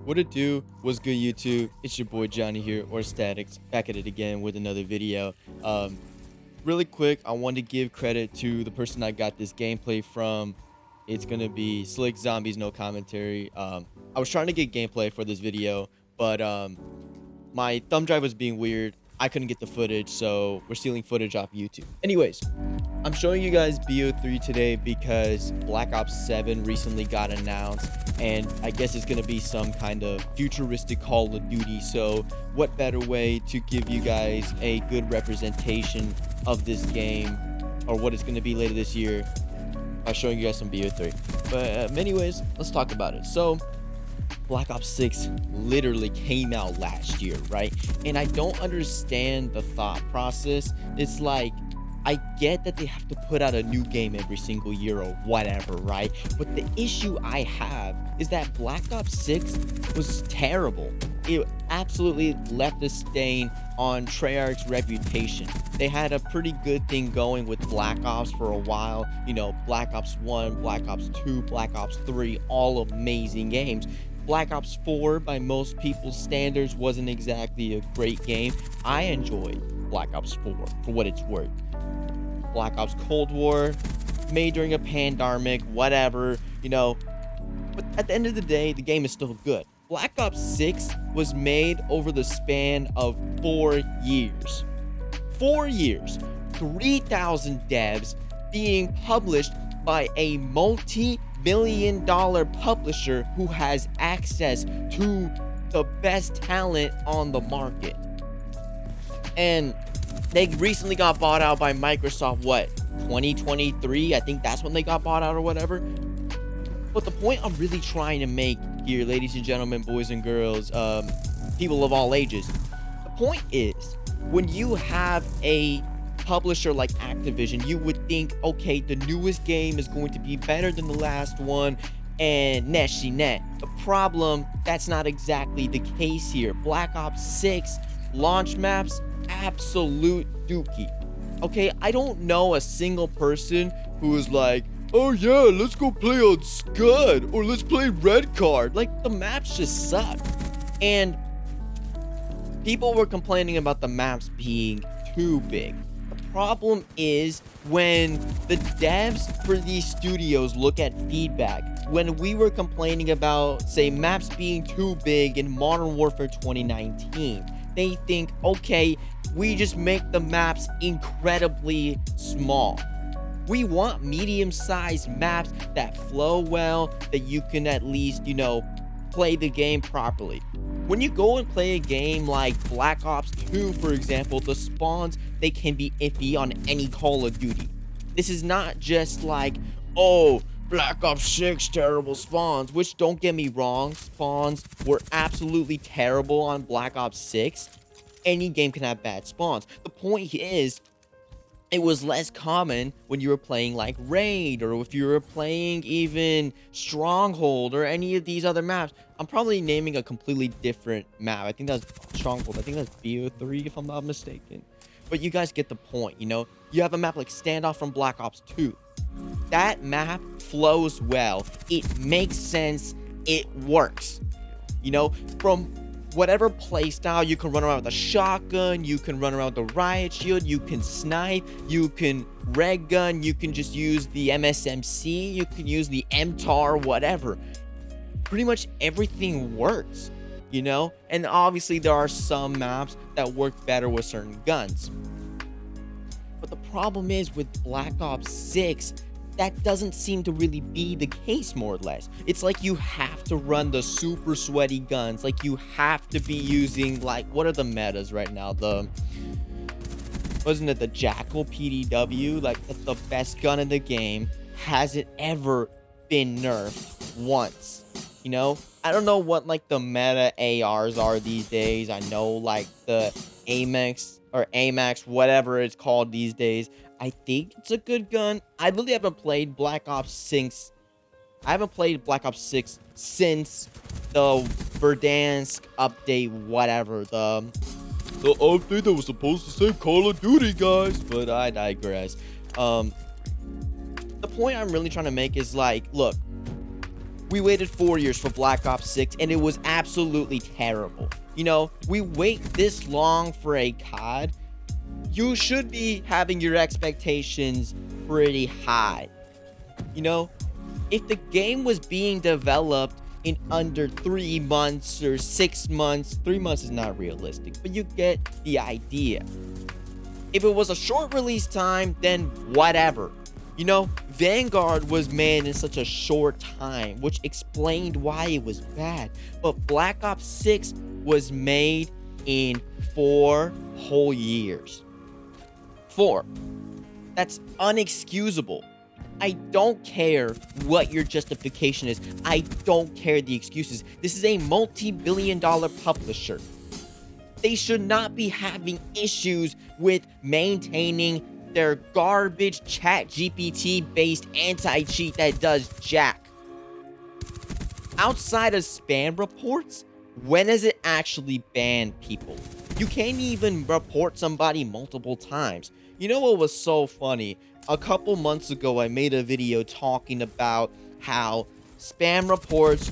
What it do? What's good, YouTube? It's your boy Johnny here, or sTaTTicxx, back at it again with another video. Really quick, I want to give credit to the person I got this gameplay from. It's gonna be Slick Zombies No Commentary. I was trying to get gameplay for this video, but my thumb drive was being weird. I couldn't get the footage, so we're stealing footage off YouTube. Anyways, I'm showing you guys BO3 today because Black Ops 7 recently got announced, and I guess it's gonna be some kind of futuristic Call of Duty. So what better way to give you guys a good representation of this game, or what it's gonna be later this year, by showing you guys some BO3. But anyways, let's talk about it. So Black Ops 6 literally came out last year, right? And I don't understand the thought process. It's like, I get that they have to put out a new game every single year or whatever, right? But the issue I have is that Black Ops 6 was terrible. It absolutely left a stain on Treyarch's reputation. They had a pretty good thing going with Black Ops for a while. You know, Black Ops 1, Black Ops 2, Black Ops 3, all amazing games. Black Ops 4, by most people's standards, wasn't exactly a great game. I enjoyed Black Ops 4 for what it's worth. Black Ops Cold War, made during a pandemic, whatever, you know. But at the end of the day, the game is still good. Black Ops 6 was made over the span of 4 years. 4 years. 3,000 devs being published by a multi-million-dollar publisher who has access to the best talent on the market. And they recently got bought out by Microsoft, what, 2023? I think that's when they got bought out or whatever. But the point I'm really trying to make here, ladies and gentlemen, boys and girls, people of all ages, the point is, when you have a publisher like Activision, you would think, okay, the newest game is going to be better than the last one, and net. The problem, that's not exactly the case here. Black Ops 6 launch maps, absolute dookie. Okay, I don't know a single person who is like, oh yeah, let's go play on Scud, or let's play Red Card. Like, the maps just suck. And people were complaining about the maps being too big. The problem is when the devs for these studios look at feedback, when we were complaining about, say, maps being too big in Modern Warfare 2019, they think, okay, we just make the maps incredibly small. We want medium-sized maps that flow well, that you can at least, you know, play the game properly. When you go and play a game like Black Ops 2, for example, the spawns, they can be iffy on any Call of Duty. This is not just like, oh, Black Ops 6 terrible spawns, which, don't get me wrong, spawns were absolutely terrible on Black Ops 6. Any game can have bad spawns. The point is, it was less common when you were playing like Raid, or if you were playing even Stronghold or any of these other maps. I'm probably naming a completely different map. I think that's Stronghold. I think that's BO3 if I'm not mistaken. But you guys get the point, you know? You have a map like Standoff from Black Ops 2. That map flows well. It makes sense. It works. You know, from whatever playstyle, you can run around with a shotgun, you can run around with the riot shield, you can snipe, you can red gun, you can just use the MSMC, you can use the MTAR, whatever. Pretty much everything works, you know? And obviously there are some maps that work better with certain guns. But the problem is with Black Ops 6, that doesn't seem to really be the case, more or less. It's like you have to run the super sweaty guns. Like, you have to be using, like, what are the metas right now? Wasn't it the Jackal PDW? Like, it's the best gun in the game. Has it ever been nerfed once? You know? I don't know what, like, the meta ARs are these days. I know, like, the AMAX, or AMAX, whatever it's called these days. I think it's a good gun. I really haven't played Black Ops 6. I haven't played Black Ops 6 since the Verdansk update, whatever. The update that was supposed to say Call of Duty, guys. But I digress. The point I'm really trying to make is, like, look, We waited 4 years for Black Ops 6, and it was absolutely terrible. You know, we wait this long for a COD. You should be having your expectations pretty high. You know, if the game was being developed in under 3 months or 6 months, 3 months is not realistic, but you get the idea. If it was a short release time, then whatever. You know, Vanguard was made in such a short time, which explained why it was bad. But Black Ops 6 was made in 4 whole years. 4. That's unexcusable. I don't care what your justification is. I don't care the excuses. This is a multi-billion-dollar publisher. They should not be having issues with maintaining their garbage ChatGPT based anti-cheat that does jack. Outside of spam reports, when has it actually banned people? You can't even report somebody multiple times. You know what was so funny? A couple months ago, I made a video talking about how spam reports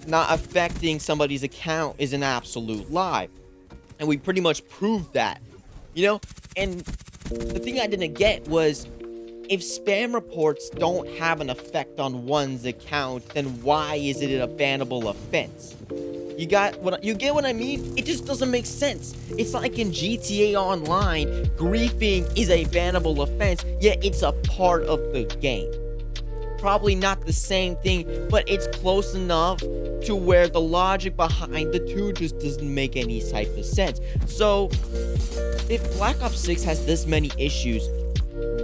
not affecting somebody's account is an absolute lie. And we pretty much proved that, you know? And the thing I didn't get was, if spam reports don't have an effect on one's account, then why is it a bannable offense? You get what I mean? It just doesn't make sense. It's like in GTA Online, griefing is a bannable offense, yet it's a part of the game. Probably not the same thing, but it's close enough to where the logic behind the two just doesn't make any type of sense. So, if Black Ops 6 has this many issues,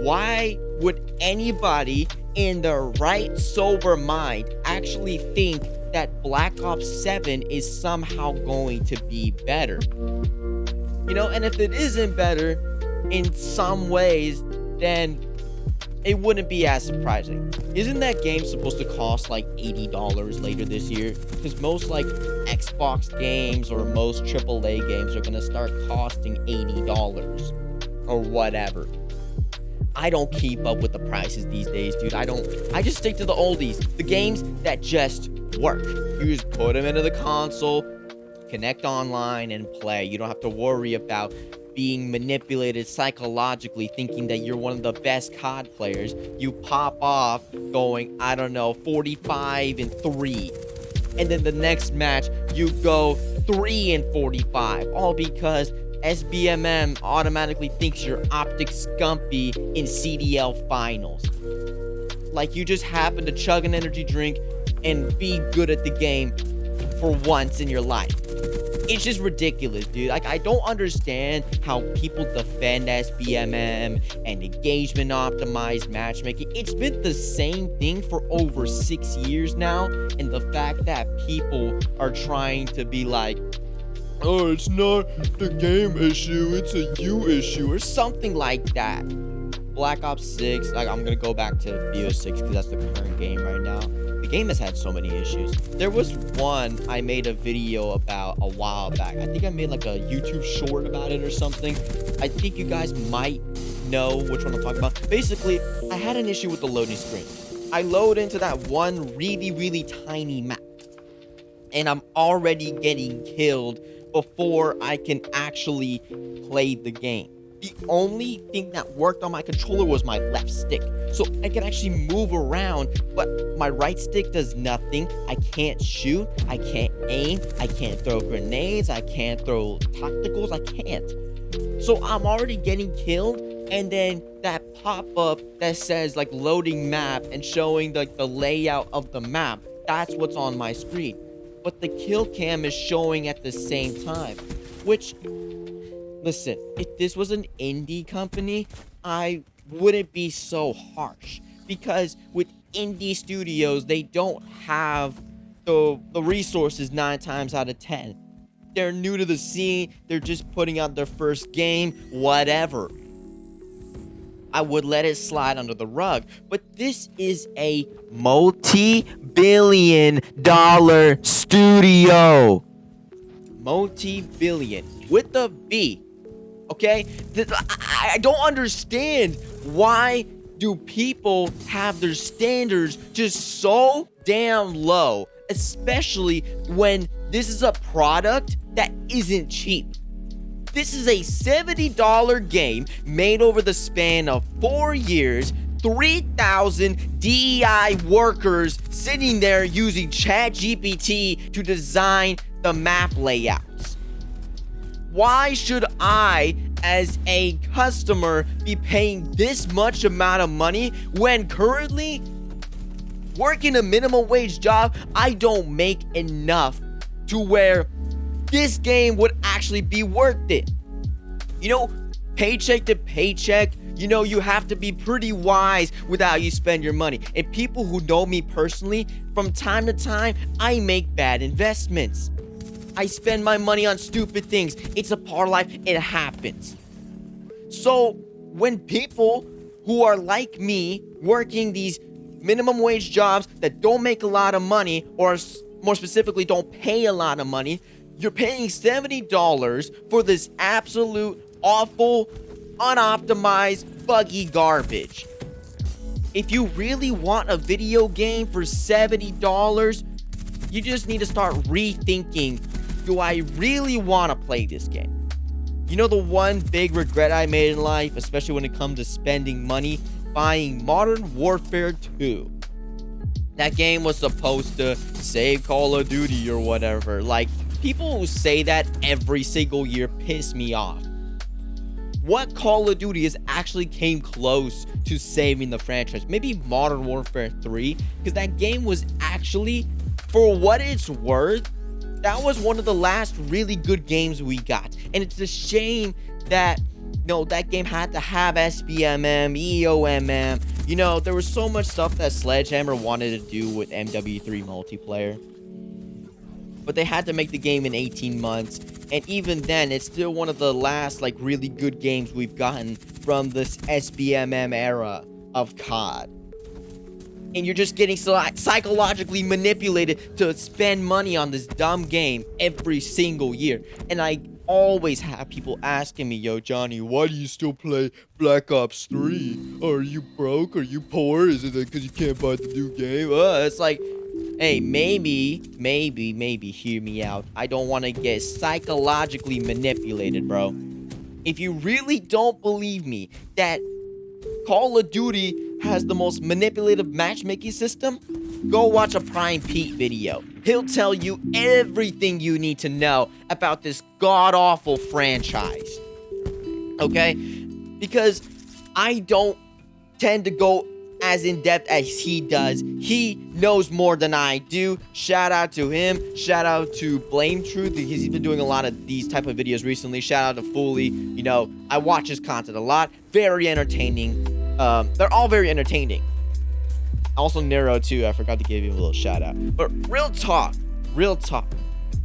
why would anybody in their right sober mind actually think that Black Ops 7 is somehow going to be better? You know, and if it isn't better in some ways, then it wouldn't be as surprising. Isn't that game supposed to cost like $80 later this year? Because most like Xbox games or most AAA games are going to start costing $80 or whatever. I don't keep up with the prices these days, dude. I just stick to the oldies. The games that just work. You just put them into the console, connect online, and play. You don't have to worry about being manipulated psychologically, thinking that you're one of the best COD players. You pop off going, I don't know, 45-3. And then the next match, you go 3-45. All because SBMM automatically thinks you're Optic Scumpy in CDL finals. Like you just happen to chug an energy drink and be good at the game for once in your life. It's just ridiculous, dude. Like, I don't understand how people defend SBMM and engagement optimized matchmaking. It's been the same thing for over 6 years now, and the fact that people are trying to be like, oh, it's not the game issue, it's a you issue, or something like that. Black Ops 6, like, I'm gonna go back to BO6 because that's the current game right now. The game has had so many issues. There was one I made a video about a while back. I think I made like a YouTube short about it or something. I think you guys might know which one I'm talking about. Basically, I had an issue with the loading screen. I load into that one really tiny map, and I'm already getting killed before I can actually play the game. The only thing that worked on my controller was my left stick. So I can actually move around, but my right stick does nothing. I can't shoot, I can't aim, I can't throw grenades, I can't throw tacticals, I can't. So I'm already getting killed, and then that pop-up that says like loading map and showing like the layout of the map, that's what's on my screen. But the kill cam is showing at the same time, which, listen, if this was an indie company, I wouldn't be so harsh, because with indie studios, they don't have the resources 9 times out of 10. They're new to the scene, they're just putting out their first game, whatever. I would let it slide under the rug, but this is a multi-billion-dollar studio. Multi-billion with a B. Okay? I don't understand why do people have their standards just so damn low, especially when this is a product that isn't cheap. This is a $70 game made over the span of 4 years, 3,000 DEI workers sitting there using ChatGPT to design the map layouts. Why should I, as a customer, be paying this much amount of money when currently working a minimum wage job, I don't make enough to where this game would actually be worth it? You know, paycheck to paycheck, you know, you have to be pretty wise with how you spend your money. And people who know me personally, from time to time, I make bad investments. I spend my money on stupid things. It's a part of life. It happens. So when people who are like me, working these minimum wage jobs that don't make a lot of money, or more specifically, don't pay a lot of money, you're paying $70 for this absolute awful, unoptimized, buggy garbage. If you really want a video game for $70, you just need to start rethinking, do I really want to play this game? You know, the one big regret I made in life, especially when it comes to spending money, buying Modern Warfare 2. That game was supposed to save Call of Duty or whatever. Like, people who say that every single year piss me off. What Call of Duty has actually came close to saving the franchise? Maybe Modern Warfare 3, because that game was actually, for what it's worth, that was one of the last really good games we got. And it's a shame that, you know, that game had to have SBMM, EOMM. You know, there was so much stuff that Sledgehammer wanted to do with MW3 multiplayer. But they had to make the game in 18 months. And even then, it's still one of the last, like, really good games we've gotten from this SBMM era of COD. And you're just getting psychologically manipulated to spend money on this dumb game every single year. And I always have people asking me, yo, Johnny, why do you still play Black Ops 3? Are you broke? Are you poor? Is it because you can't buy the new game? It's like, hey, maybe, hear me out. I don't want to get psychologically manipulated, bro. If you really don't believe me that Call of Duty has the most manipulative matchmaking system, go watch a Prime Pete video. He'll tell you everything you need to know about this god-awful franchise. Okay? Because I don't tend to go as in-depth as he does. He knows more than I do. Shout out to him. Shout out to Blame Truth, because he's been doing a lot of these type of videos recently. Shout out to Fully. You know, I watch his content a lot. Very entertaining. They're all very entertaining. Also Nero too, I forgot to give you a little shout out. But real talk.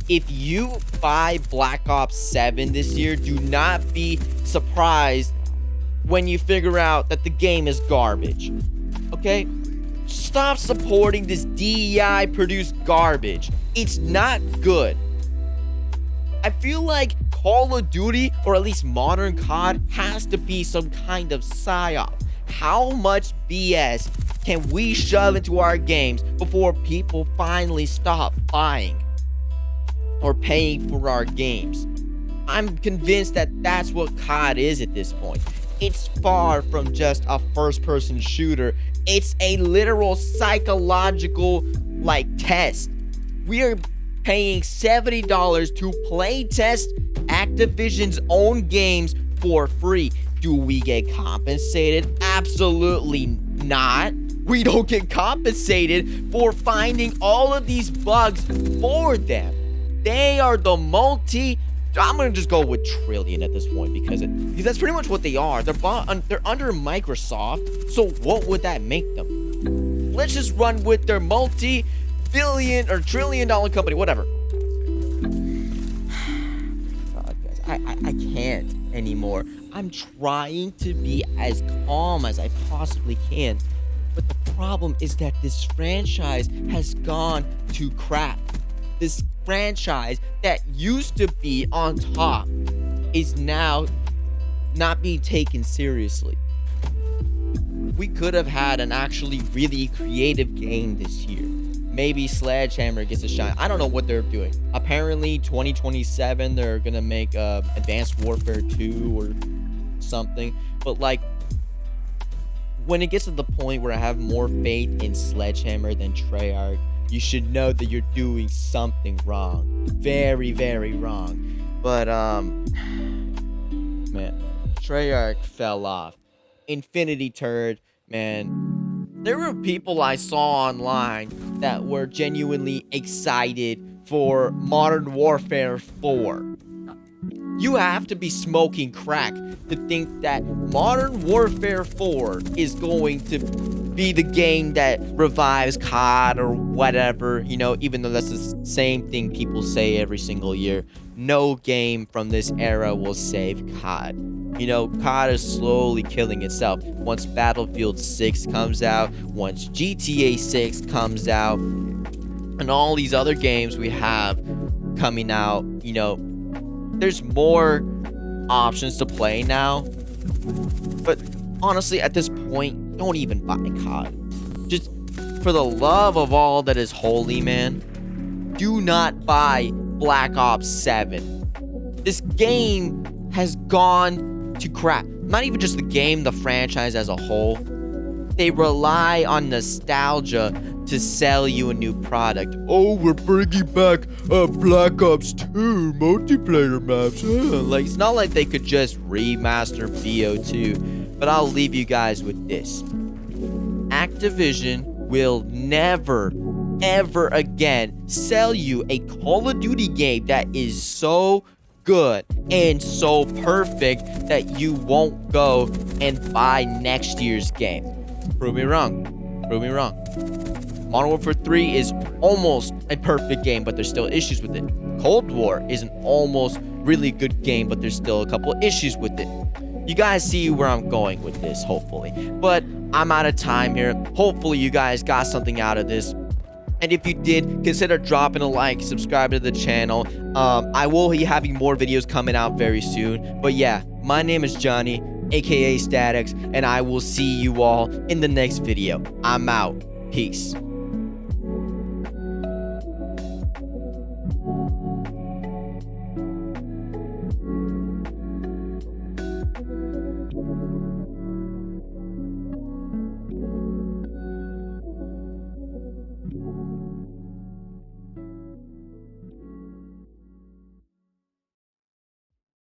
If you buy Black Ops 7 this year, do not be surprised when you figure out that the game is garbage. Okay? Stop supporting this DEI produced garbage. It's not good. I feel like Call of Duty, or at least modern COD, has to be some kind of psyop. How much BS can we shove into our games before people finally stop buying or paying for our games? I'm convinced that that's what COD is at this point. It's far from just a first-person shooter. It's a literal psychological, like, test. We are paying $70 to play test Activision's own games for free. Do we get compensated? Absolutely not. We don't get compensated for finding all of these bugs for them. They are the I'm gonna just go with trillion at this point because that's pretty much what they are. They're under Microsoft. So what would that make them? Let's just run with their multi-billion or trillion-dollar company, whatever. God, guys, I can't anymore. I'm trying to be as calm as I possibly can, but the problem is that this franchise has gone to crap. This franchise that used to be on top is now not being taken seriously. We could have had an actually really creative game this year. maybe Sledgehammer gets a shine. I don't know what they're doing. Apparently 2027 they're gonna make Advanced Warfare 2 or something, but like when it gets to the point where I have more faith in Sledgehammer than Treyarch, you should know that you're doing something wrong. Very, very wrong. But man, Treyarch fell off. Infinity turd, man. There were people I saw online that were genuinely excited for Modern Warfare 4. You have to be smoking crack to think that Modern Warfare 4 is going to be the game that revives COD or whatever, you know, even though that's the same thing people say every single year. No game from this era will save COD. You know, COD is slowly killing itself. Once Battlefield 6 comes out, once GTA 6 comes out, and all these other games we have coming out, you know, there's more options to play now. But honestly, at this point, don't even buy COD. Just for the love of all that is holy, man, do not buy Black Ops 7. This game has gone to crap. Not even just the game, the franchise as a whole. They rely on nostalgia to sell you a new product. Oh, we're bringing back Black Ops 2 multiplayer maps. Like, it's not like they could just remaster BO2. But I'll leave you guys with this. Activision will never, ever again sell you a Call of Duty game that is so good and so perfect that you won't go and buy next year's game. Prove me wrong. Prove me wrong. Modern Warfare 3 is almost a perfect game, but there's still issues with it. Cold War is an almost really good game, but there's still a couple issues with it. You guys see where I'm going with this, hopefully. But I'm out of time here. Hopefully you guys got something out of this. And if you did, consider dropping a like, subscribe to the channel. I will be having more videos coming out very soon. But yeah, my name is Johnny, aka sTaTTicxx, and I will see you all in the next video. I'm out. Peace.